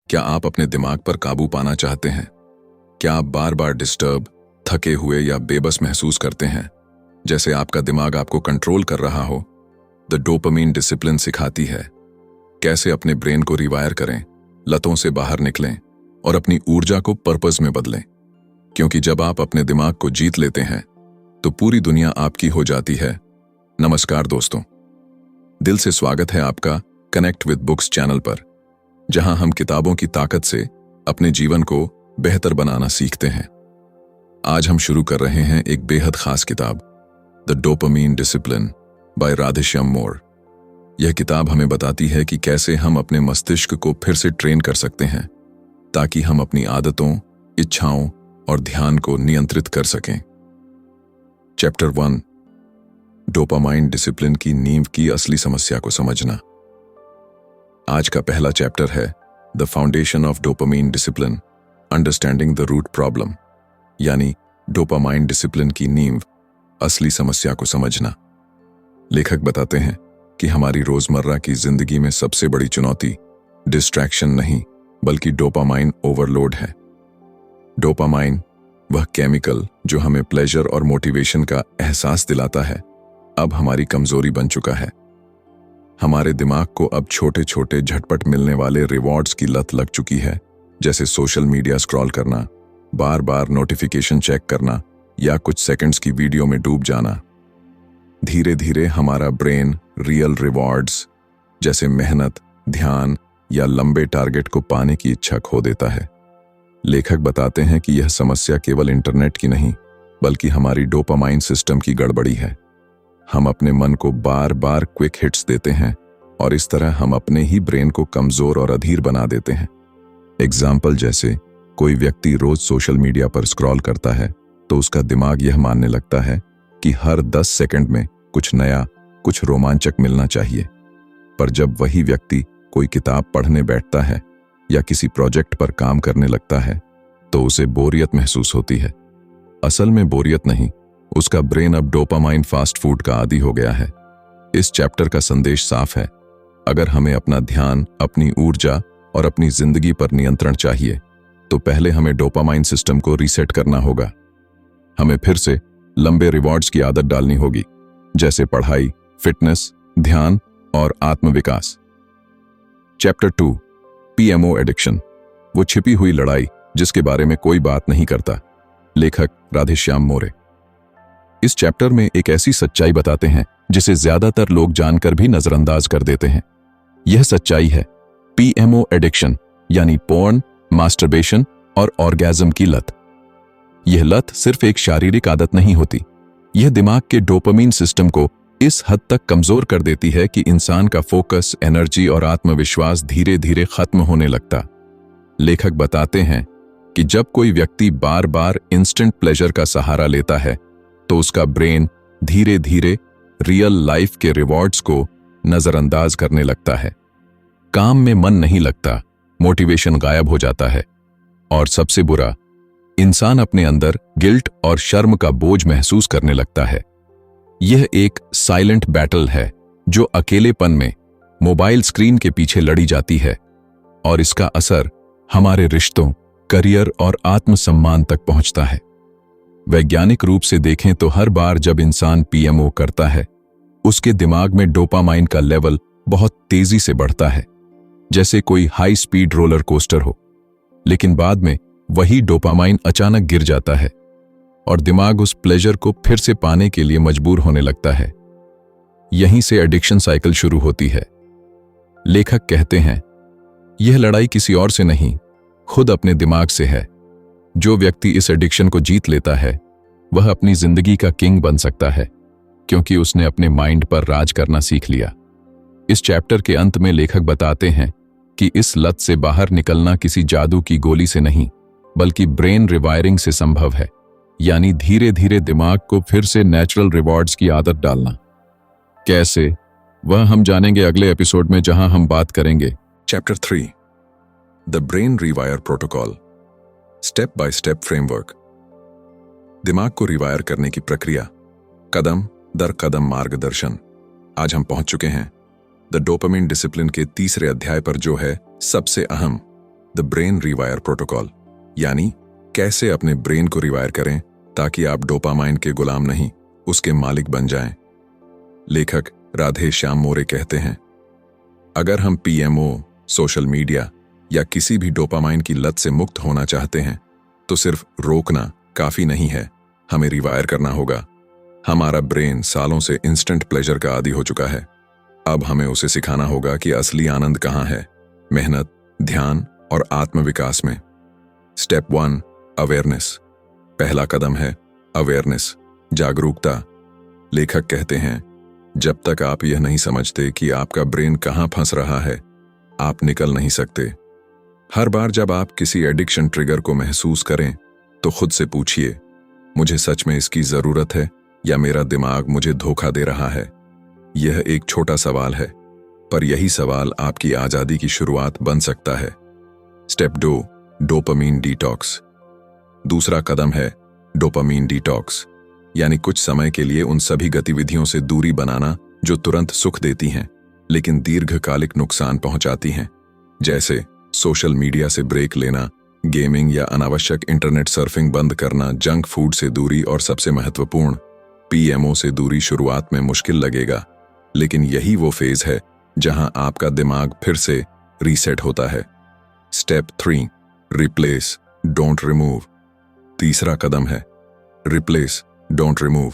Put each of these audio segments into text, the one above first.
क्या आप अपने दिमाग पर काबू पाना चाहते हैं? क्या आप बार बार डिस्टर्ब, थके हुए या बेबस महसूस करते हैं, जैसे आपका दिमाग आपको कंट्रोल कर रहा हो? द डोपामाइन डिसिप्लिन सिखाती है कैसे अपने ब्रेन को रिवायर करें, लतों से बाहर निकलें और अपनी ऊर्जा को पर्पस में बदलें। क्योंकि जब आप अपने दिमाग को जीत लेते हैं तो पूरी दुनिया आपकी हो जाती है। नमस्कार दोस्तों, दिल से स्वागत है आपका कनेक्ट विद बुक्स चैनल पर, जहां हम किताबों की ताकत से अपने जीवन को बेहतर बनाना सीखते हैं। आज हम शुरू कर रहे हैं एक बेहद खास किताब, the dopamine discipline by Radheshyam More. यह किताब हमें बताती है कि कैसे हम अपने मस्तिष्क को फिर से ट्रेन कर सकते हैं ताकि हम अपनी आदतों, इच्छाओं और ध्यान को नियंत्रित कर सकें। चैप्टर 1, डोपामाइन डिसिप्लिन की नींव की असली समस्या को समझना। आज का पहला चैप्टर है the foundation of dopamine discipline, understanding the root problem, यानी डोपामाइन डिसिप्लिन की नींव, असली समस्या को समझना। लेखक बताते हैं कि हमारी रोजमर्रा की जिंदगी में सबसे बड़ी चुनौती डिस्ट्रैक्शन नहीं बल्कि डोपामाइन ओवरलोड है। डोपामाइन वह केमिकल जो हमें प्लेजर और मोटिवेशन का एहसास दिलाता है, अब हमारी कमजोरी बन चुका है। हमारे दिमाग को अब छोटे छोटे झटपट मिलने वाले रिवॉर्ड्स की लत लग चुकी है, जैसे सोशल मीडिया स्क्रॉल करना, बार बार नोटिफिकेशन चेक करना या कुछ सेकंड्स की वीडियो में डूब जाना। धीरे धीरे हमारा ब्रेन रियल रिवॉर्ड्स जैसे मेहनत, ध्यान या लंबे टारगेट को पाने की इच्छा खो देता है। लेखक बताते हैं कि यह समस्या केवल इंटरनेट की नहीं बल्कि हमारी डोपामाइन सिस्टम की गड़बड़ी है। हम अपने मन को बार बार क्विक हिट्स देते हैं और इस तरह हम अपने ही ब्रेन को कमजोर और अधीर बना देते हैं। एग्जाम्पल जैसे कोई व्यक्ति रोज सोशल मीडिया पर स्क्रॉल करता है तो उसका दिमाग यह मानने लगता है कि हर 10 सेकंड में कुछ नया, कुछ रोमांचक मिलना चाहिए। पर जब वही व्यक्ति कोई किताब पढ़ने बैठता है या किसी प्रोजेक्ट पर काम करने लगता है तो उसे बोरियत महसूस होती है। असल में बोरियत नहीं, उसका ब्रेन अब डोपामाइन फास्ट फूड का आदी हो गया है। इस चैप्टर का संदेश साफ है, अगर हमें अपना ध्यान, अपनी ऊर्जा और अपनी जिंदगी पर नियंत्रण चाहिए तो पहले हमें डोपामाइन सिस्टम को रीसेट करना होगा। हमें फिर से लंबे रिवॉर्ड्स की आदत डालनी होगी, जैसे पढ़ाई, फिटनेस, ध्यान और आत्मविकास। चैप्टर 2, पीएमओ एडिक्शन, वो छिपी हुई लड़ाई जिसके बारे में कोई बात नहीं करता। लेखक राधेश्याम मोरे इस चैप्टर में एक ऐसी सच्चाई बताते हैं जिसे ज्यादातर लोग जानकर भी नजरअंदाज कर देते हैं। यह सच्चाई है पीएमओ एडिक्शन, यानी पोर्न, मास्टरबेशन और ऑर्गेज्म की लत। यह लत सिर्फ एक शारीरिक आदत नहीं होती, यह दिमाग के डोपामाइन सिस्टम को इस हद तक कमजोर कर देती है कि इंसान का फोकस, एनर्जी और आत्मविश्वास धीरे धीरे खत्म होने लगता। लेखक बताते हैं कि जब कोई व्यक्ति बार बार इंस्टेंट प्लेजर का सहारा लेता है तो उसका ब्रेन धीरे धीरे रियल लाइफ के रिवॉर्ड्स को नजरअंदाज करने लगता है। काम में मन नहीं लगता, मोटिवेशन गायब हो जाता है और सबसे बुरा, इंसान अपने अंदर गिल्ट और शर्म का बोझ महसूस करने लगता है। यह एक साइलेंट बैटल है जो अकेलेपन में मोबाइल स्क्रीन के पीछे लड़ी जाती है और इसका असर हमारे रिश्तों, करियर और आत्मसम्मान तक पहुंचता है। वैज्ञानिक रूप से देखें तो हर बार जब इंसान पीएमओ करता है, उसके दिमाग में डोपामाइन का लेवल बहुत तेजी से बढ़ता है, जैसे कोई हाई स्पीड रोलर कोस्टर हो। लेकिन बाद में वही डोपामाइन अचानक गिर जाता है और दिमाग उस प्लेजर को फिर से पाने के लिए मजबूर होने लगता है। यहीं से एडिक्शन साइकिल शुरू होती है। लेखक कहते हैं, यह लड़ाई किसी और से नहीं, खुद अपने दिमाग से है। जो व्यक्ति इस एडिक्शन को जीत लेता है वह अपनी जिंदगी का किंग बन सकता है, क्योंकि उसने अपने माइंड पर राज करना सीख लिया। इस चैप्टर के अंत में लेखक बताते हैं कि इस लत से बाहर निकलना किसी जादू की गोली से नहीं बल्कि ब्रेन रिवायरिंग से संभव है, यानी धीरे धीरे दिमाग को फिर से नेचुरल रिवॉर्ड्स की आदत डालना। कैसे, वह हम जानेंगे अगले एपिसोड में, जहां हम बात करेंगे chapter 3, the brain rewire protocol, step by step framework. दिमाग को रिवायर करने की प्रक्रिया, कदम दर कदम मार्गदर्शन। आज हम पहुंच चुके हैं द डोपामाइन डिसिप्लिन के तीसरे अध्याय पर, जो है सबसे अहम, द ब्रेन रिवायर प्रोटोकॉल, यानी कैसे अपने ब्रेन को रिवायर करें ताकि आप डोपामाइन के गुलाम नहीं, उसके मालिक बन जाएं। लेखक राधे श्याम मोरे कहते हैं, अगर हम पीएमओ, सोशल मीडिया या किसी भी डोपामाइन की लत से मुक्त होना चाहते हैं तो सिर्फ रोकना काफी नहीं है, हमें रिवायर करना होगा। हमारा ब्रेन सालों से इंस्टेंट प्लेजर का आदी हो चुका है। अब हमें उसे सिखाना होगा कि असली आनंद कहाँ है, मेहनत, ध्यान और आत्मविकास में। Step 1, awareness. पहला कदम है अवेयरनेस, जागरूकता। लेखक कहते हैं, जब तक आप यह नहीं समझते कि आपका ब्रेन कहाँ फंस रहा है, आप निकल नहीं सकते। हर बार जब आप किसी एडिक्शन ट्रिगर को महसूस करें तो खुद से पूछिए, मुझे सच में इसकी जरूरत है या मेरा दिमाग मुझे धोखा दे रहा है। यह एक छोटा सवाल है, पर यही सवाल आपकी आजादी की शुरुआत बन सकता है। Step 2, dopamine detox. दूसरा कदम है डोपामीन डिटॉक्स, यानी कुछ समय के लिए उन सभी गतिविधियों से दूरी बनाना जो तुरंत सुख देती हैं लेकिन दीर्घकालिक नुकसान पहुंचाती हैं, जैसे सोशल मीडिया से ब्रेक लेना, गेमिंग या अनावश्यक इंटरनेट सर्फिंग बंद करना, जंक फूड से दूरी और सबसे महत्वपूर्ण पीएमओ से दूरी। शुरुआत में मुश्किल लगेगा, लेकिन यही वो फेज है जहां आपका दिमाग फिर से रीसेट होता है। Step 3, replace, don't remove. तीसरा कदम है रिप्लेस, डोंट रिमूव।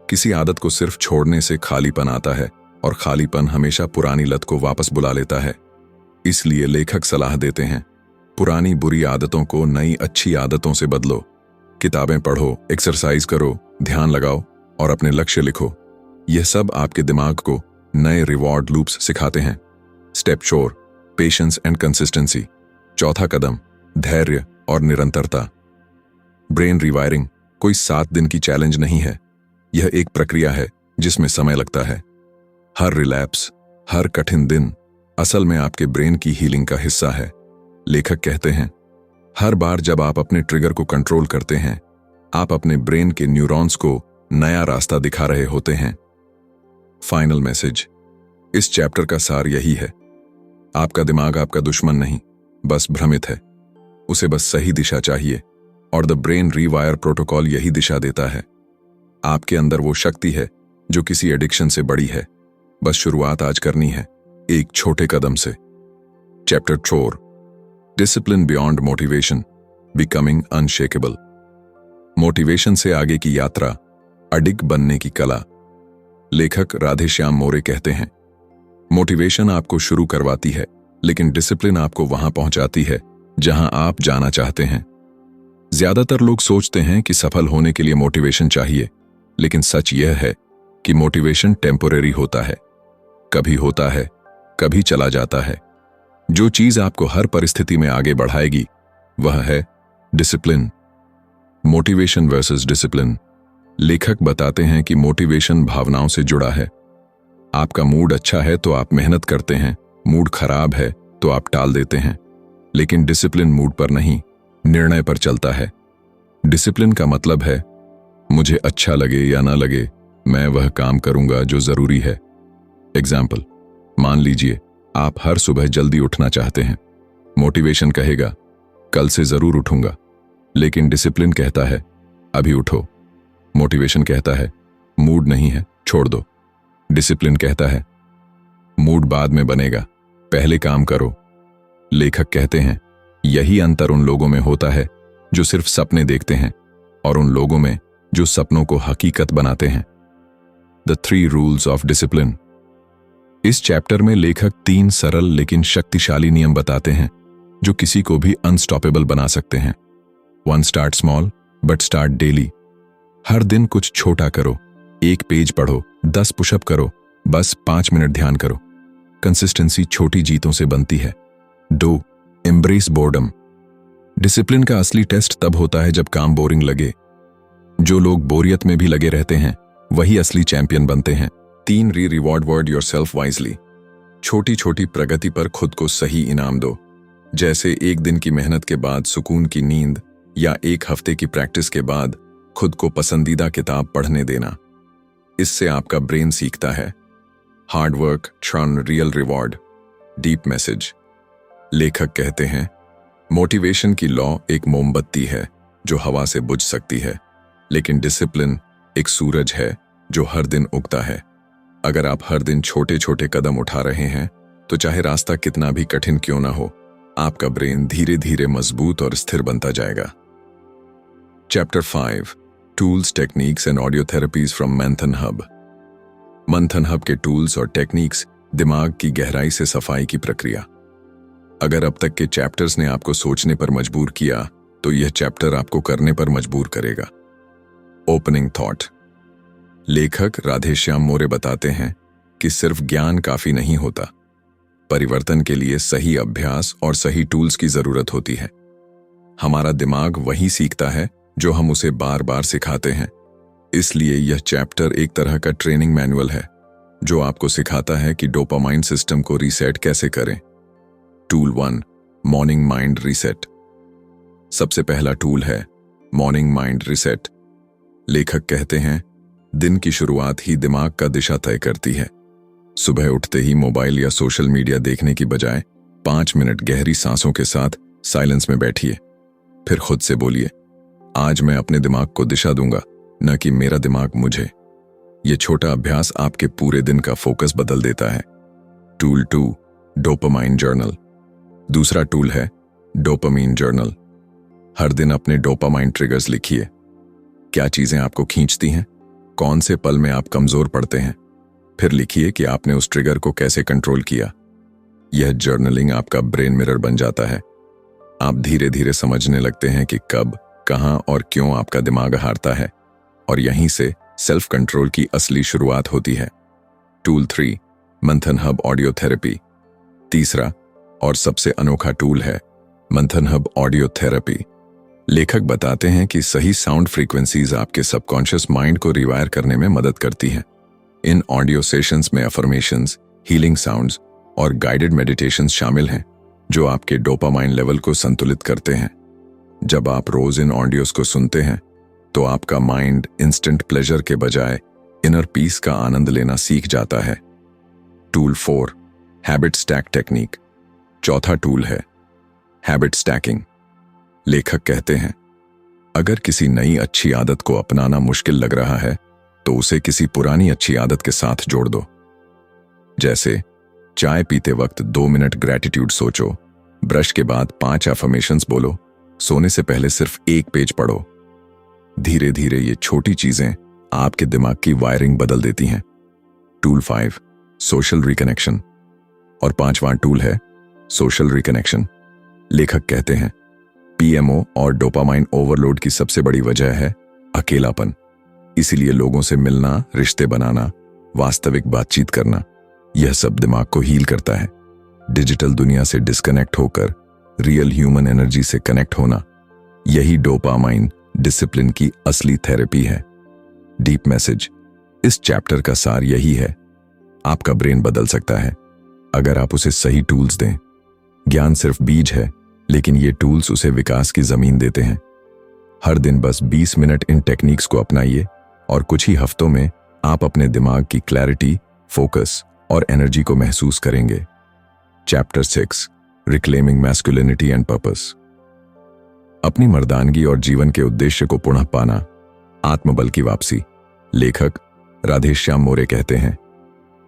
किसी आदत को सिर्फ छोड़ने से खालीपन आता है और खालीपन हमेशा पुरानी लत को वापस बुला लेता है। इसलिए लेखक सलाह देते हैं, पुरानी बुरी आदतों को नई अच्छी आदतों से बदलो। किताबें पढ़ो, एक्सरसाइज करो, ध्यान लगाओ और अपने लक्ष्य लिखो। यह सब आपके दिमाग को नए रिवॉर्ड लूप्स सिखाते हैं। Step 4, patience and consistency. चौथा कदम, धैर्य और निरंतरता। ब्रेन रिवायरिंग कोई 7 दिन की चैलेंज नहीं है, यह एक प्रक्रिया है जिसमें समय लगता है। हर रिलैप्स, हर कठिन दिन असल में आपके ब्रेन की हीलिंग का हिस्सा है। लेखक कहते हैं, हर बार जब आप अपने ट्रिगर को कंट्रोल करते हैं, आप अपने ब्रेन के न्यूरॉन्स को नया रास्ता दिखा रहे होते हैं। फाइनल मैसेज, इस चैप्टर का सार यही है, आपका दिमाग आपका दुश्मन नहीं, बस भ्रमित है। उसे बस सही दिशा चाहिए और द ब्रेन रीवायर प्रोटोकॉल यही दिशा देता है। आपके अंदर वो शक्ति है जो किसी एडिक्शन से बड़ी है, बस शुरुआत आज करनी है, एक छोटे कदम से। Chapter 4, discipline beyond motivation, becoming unshakeable. Motivation से आगे की यात्रा, अडिग बनने की कला। लेखक राधे श्याम मोरे कहते हैं, मोटिवेशन आपको शुरू करवाती है, लेकिन डिसिप्लिन आपको वहां पहुंचाती है जहां आप जाना चाहते हैं। ज्यादातर लोग सोचते हैं कि सफल होने के लिए मोटिवेशन चाहिए, लेकिन सच यह है कि मोटिवेशन टेम्पोरेरी होता है, कभी होता है, कभी चला जाता है। जो चीज आपको हर परिस्थिति में आगे बढ़ाएगी वह है डिसिप्लिन। Motivation versus discipline. लेखक बताते हैं कि मोटिवेशन भावनाओं से जुड़ा है। आपका मूड अच्छा है तो आप मेहनत करते हैं, मूड खराब है तो आप टाल देते हैं। लेकिन डिसिप्लिन मूड पर नहीं, निर्णय पर चलता है। डिसिप्लिन का मतलब है, मुझे अच्छा लगे या ना लगे, मैं वह काम करूंगा जो जरूरी है। एग्जाम्पल, मान लीजिए आप हर सुबह जल्दी उठना चाहते हैं। मोटिवेशन कहेगा, कल से जरूर उठूंगा, लेकिन डिसिप्लिन कहता है, अभी उठो। मोटिवेशन कहता है, मूड नहीं है, छोड़ दो। डिसिप्लिन कहता है, मूड बाद में बनेगा, पहले काम करो। लेखक कहते हैं, यही अंतर उन लोगों में होता है जो सिर्फ सपने देखते हैं और उन लोगों में जो सपनों को हकीकत बनाते हैं। The 3 rules of discipline. इस चैप्टर में लेखक 3 सरल लेकिन शक्तिशाली नियम बताते हैं जो किसी को भी अनस्टॉपेबल बना सकते हैं। 1, start small but start daily. हर दिन कुछ छोटा करो, 1 पेज पढ़ो, 10 पुशअप करो, बस 5 मिनट ध्यान करो। कंसिस्टेंसी छोटी जीतों से बनती है। 2, एम्ब्रेस बोर्डम। डिसिप्लिन का असली टेस्ट तब होता है जब काम बोरिंग लगे। जो लोग बोरियत में भी लगे रहते हैं वही असली चैंपियन बनते हैं। 3, रिवॉर्ड वर्ड योरसेल्फ वाइजली। छोटी छोटी प्रगति पर खुद को सही इनाम दो, जैसे 1 दिन की मेहनत के बाद सुकून की नींद या 1 हफ्ते की प्रैक्टिस के बाद खुद को पसंदीदा किताब पढ़ने देना। इससे आपका ब्रेन सीखता है, hard work turn real reward. Deep message. लेखक कहते हैं, मोटिवेशन की लॉ एक मोमबत्ती है जो हवा से बुझ सकती है, लेकिन डिसिप्लिन एक सूरज है जो हर दिन उगता है। अगर आप हर दिन छोटे छोटे कदम उठा रहे हैं तो चाहे रास्ता कितना भी कठिन क्यों ना हो, आपका ब्रेन धीरे धीरे मजबूत और स्थिर बनता जाएगा। Chapter 5 tools, techniques and audio therapies from मंथन हब। मंथन हब के टूल्स और टेक्निक्स दिमाग की गहराई से सफाई की प्रक्रिया। अगर अब तक के चैप्टर्स ने आपको सोचने पर मजबूर किया तो यह चैप्टर आपको करने पर मजबूर करेगा। Opening thought. लेखक राधेश्याम मोरे बताते हैं कि सिर्फ ज्ञान काफी नहीं होता, परिवर्तन के लिए सही अभ्यास और सही टूल्स की जरूरत होती है। हमारा दिमाग वही सीखता है जो हम उसे बार बार सिखाते हैं। इसलिए यह चैप्टर एक तरह का ट्रेनिंग मैनुअल है जो आपको सिखाता है कि डोपामाइन सिस्टम को रीसेट कैसे करें। Tool 1 morning mind reset. सबसे पहला टूल है मॉर्निंग माइंड रीसेट। लेखक कहते हैं दिन की शुरुआत ही दिमाग का दिशा तय करती है। सुबह उठते ही मोबाइल या सोशल मीडिया देखने की बजाय 5 मिनट गहरी सांसों के साथ साइलेंस में बैठिए। फिर खुद से बोलिए, आज मैं अपने दिमाग को दिशा दूंगा, न कि मेरा दिमाग मुझे। यह छोटा अभ्यास आपके पूरे दिन का फोकस बदल देता है। Tool 2 dopamine journal. दूसरा टूल है डोपामाइन जर्नल। हर दिन अपने डोपामाइन ट्रिगर्स लिखिए। क्या चीजें आपको खींचती हैं, कौन से पल में आप कमजोर पड़ते हैं। फिर लिखिए कि आपने उस ट्रिगर को कैसे कंट्रोल किया। यह जर्नलिंग आपका ब्रेन मिरर बन जाता है। आप धीरे धीरे समझने लगते हैं कि कब, कहां और क्यों आपका दिमाग हारता है, और यहीं से सेल्फ कंट्रोल की असली शुरुआत होती है। टूल 3 मंथन हब ऑडियो थेरेपी। तीसरा और सबसे अनोखा टूल है मंथन हब ऑडियो थेरेपी। लेखक बताते हैं कि सही साउंड फ्रीक्वेंसीज आपके सबकॉन्शियस माइंड को रिवायर करने में मदद करती हैं। इन ऑडियो सेशंस में अफर्मेशंस, हीलिंग साउंड्स और गाइडेड मेडिटेशंस शामिल हैं जो आपके डोपामाइन लेवल को संतुलित करते हैं। जब आप रोज इन ऑडियोज को सुनते हैं तो आपका माइंड इंस्टेंट प्लेजर के बजाय इनर पीस का आनंद लेना सीख जाता है। Tool 4 habit stack technique. चौथा टूल है हैबिट स्टैकिंग। लेखक कहते हैं अगर किसी नई अच्छी आदत को अपनाना मुश्किल लग रहा है तो उसे किसी पुरानी अच्छी आदत के साथ जोड़ दो। जैसे चाय पीते वक्त 2 मिनट ग्रैटिट्यूड सोचो, ब्रश के बाद 5 अफर्मेशंस बोलो, सोने से पहले सिर्फ 1 पेज पढ़ो। धीरे धीरे ये छोटी चीजें आपके दिमाग की वायरिंग बदल देती हैं। Tool 5 social reconnection. और 5वां टूल है सोशल रिकनेक्शन। लेखक कहते हैं पीएमओ और डोपामाइन ओवरलोड की सबसे बड़ी वजह है अकेलापन। इसीलिए लोगों से मिलना, रिश्ते बनाना, वास्तविक बातचीत करना, यह सब दिमाग को हील करता है। डिजिटल दुनिया से डिस्कनेक्ट होकर रियल ह्यूमन एनर्जी से कनेक्ट होना, यही डोपामाइन डिसिप्लिन की असली थेरेपी है। Deep message. इस चैप्टर का सार यही है, आपका ब्रेन बदल सकता है अगर आप उसे सही टूल्स दें। ज्ञान सिर्फ बीज है, लेकिन ये टूल्स उसे विकास की जमीन देते हैं। हर दिन बस 20 मिनट इन टेक्निक्स को अपनाइए और कुछ ही हफ्तों में आप अपने दिमाग की क्लैरिटी, फोकस और एनर्जी को महसूस करेंगे। Chapter 6 reclaiming masculinity and purpose. अपनी मर्दानगी और जीवन के उद्देश्य को पुनः पाना, आत्मबल की वापसी। लेखक राधेश्याम मोरे कहते हैं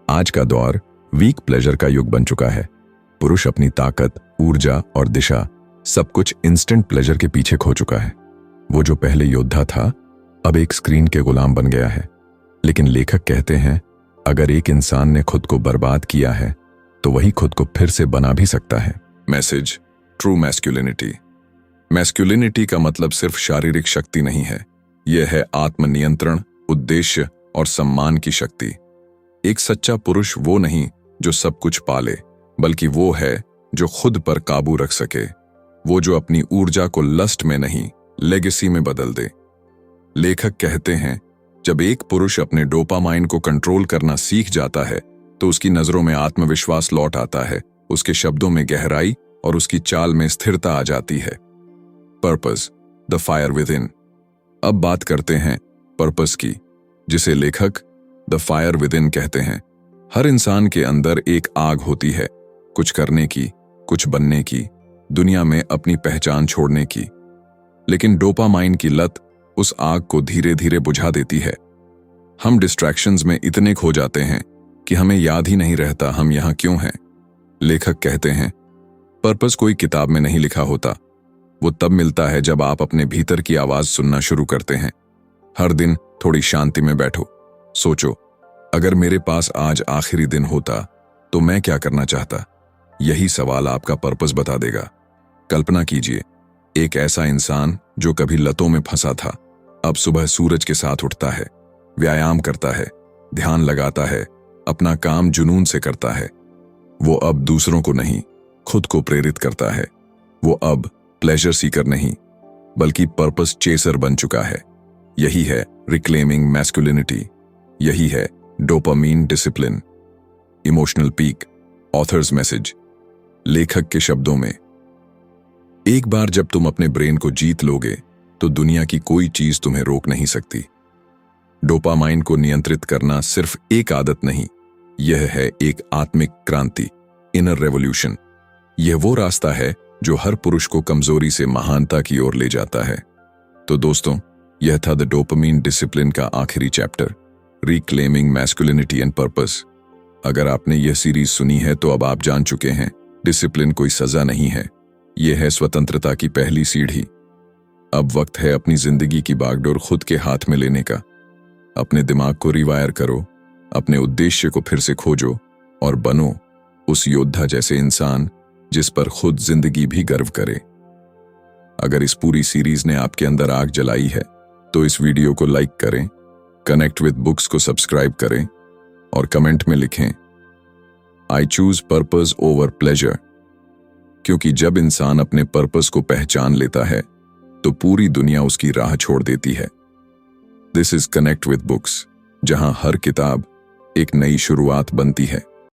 आज का दौर वीक प्लेजर का युग बन चुका है। पुरुष अपनी ताकत, ऊर्जा और दिशा सब कुछ इंस्टेंट प्लेजर के पीछे खो चुका है। वो जो पहले योद्धा था अब एक स्क्रीन के गुलाम बन गया है। लेकिन लेखक कहते हैं अगर एक इंसान ने खुद को बर्बाद किया है तो वही खुद को फिर से बना भी सकता है। Message true masculinity. मैस्कुलिनिटी का मतलब सिर्फ शारीरिक शक्ति नहीं है, यह है आत्मनियंत्रण, उद्देश्य और सम्मान की शक्ति। एक सच्चा पुरुष वो नहीं जो सब कुछ पाले, बल्कि वो है जो खुद पर काबू रख सके। वो जो अपनी ऊर्जा को लस्ट में नहीं, लेगेसी में बदल दे। लेखक कहते हैं जब एक पुरुष अपने डोपामाइन को कंट्रोल करना सीख जाता है तो उसकी नजरों में आत्मविश्वास लौट आता है, उसके शब्दों में गहराई और उसकी चाल में स्थिरता आ जाती है। Purpose, the fire with in. अब बात करते हैं पर्पस की, जिसे लेखक द फायर विद इन कहते हैं। हर इंसान के अंदर एक आग होती है, कुछ करने की, कुछ बनने की, दुनिया में अपनी पहचान छोड़ने की। लेकिन डोपामाइन की लत उस आग को धीरे धीरे बुझा देती है। हम डिस्ट्रैक्शंस में इतने खो जाते हैं कि हमें याद ही नहीं रहता हम यहाँ क्यों हैं। लेखक कहते हैं, पर्पस कोई किताब में नहीं लिखा होता, वो तब मिलता है जब आप अपने भीतर की आवाज सुनना शुरू करते हैं। हर दिन थोड़ी शांति में बैठो, सोचो, अगर मेरे पास आज आखिरी दिन होता तो मैं क्या करना चाहता। यही सवाल आपका पर्पस बता देगा। कल्पना कीजिए, एक ऐसा इंसान जो कभी लतों में फंसा था, अब सुबह सूरज के साथ उठता है, व्यायाम करता है, ध्यान लगाता है, अपना काम जुनून से करता है। वो अब दूसरों को नहीं, खुद को प्रेरित करता है। वो अब प्लेजर सीकर नहीं, बल्कि पर्पस चेसर बन चुका है। यही है रिक्लेमिंग मैस्कुलिनिटी, यही है dopamine discipline. Emotional peak, authors message. लेखक के शब्दों में, एक बार जब तुम अपने ब्रेन को जीत लोगे तो दुनिया की कोई चीज तुम्हें रोक नहीं सकती। डोपामाइन को नियंत्रित करना सिर्फ एक आदत नहीं, यह है एक आत्मिक क्रांति, इनर रेवोल्यूशन। यह वो रास्ता है जो हर पुरुष को कमजोरी से महानता की ओर ले जाता है। तो दोस्तों, यह था द डोपामाइन डिसिप्लिन का आखिरी chapter, reclaiming masculinity and purpose. अगर आपने यह सीरीज सुनी है तो अब आप जान चुके हैं, डिसिप्लिन कोई सजा नहीं है, यह है स्वतंत्रता की पहली सीढ़ी। अब वक्त है अपनी जिंदगी की बागडोर खुद के हाथ में लेने का। अपने दिमाग को रिवायर करो, अपने उद्देश्य को फिर से खोजो और बनो उस योद्धा जैसे इंसान जिस पर खुद जिंदगी भी गर्व करे। अगर इस पूरी सीरीज ने आपके अंदर आग जलाई है तो इस वीडियो को लाइक करें, कनेक्ट विद बुक्स को सब्सक्राइब करें और कमेंट में लिखें, I choose purpose over pleasure. क्योंकि जब इंसान अपने पर्पस को पहचान लेता है तो पूरी दुनिया उसकी राह छोड़ देती है। This is connect with books, जहां हर किताब एक नई शुरुआत बनती है।